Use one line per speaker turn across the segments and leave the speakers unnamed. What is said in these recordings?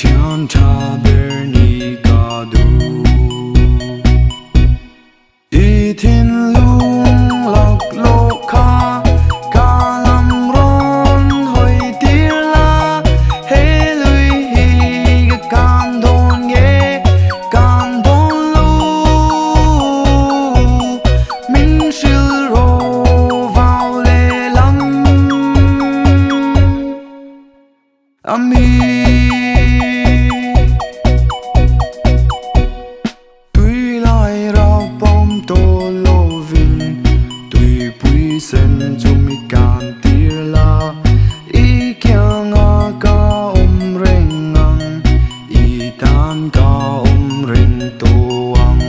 Tian ta berni ka du I thiên lung lộc lô kha ca lam ron hồi tia la hê lùi hi can đôn ye can đôn lu minh siêu rô vào lê lắm ami sen chung mi kan tir la I kya nga ka reng ngang I tan ka reng to ang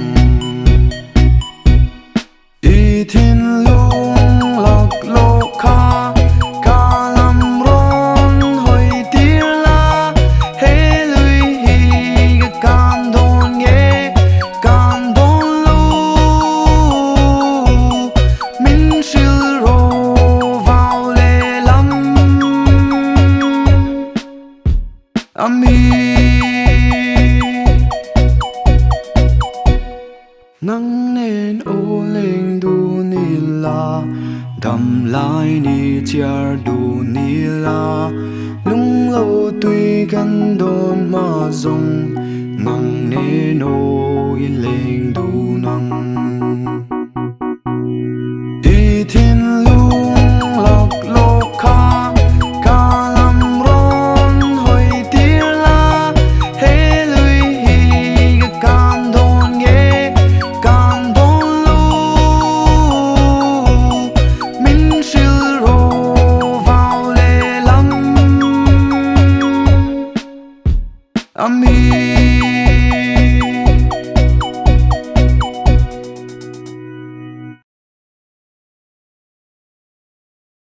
I thiên lung lộc lô kha ca lam ron hồi tir la hê lùi hi can đôn ye can đôn lu minh siêu ami nắng nên ô lên du ni la đầm lai ni chia du ni la lung lâu tuy gần đồn mà dùng nắng nên ô lên du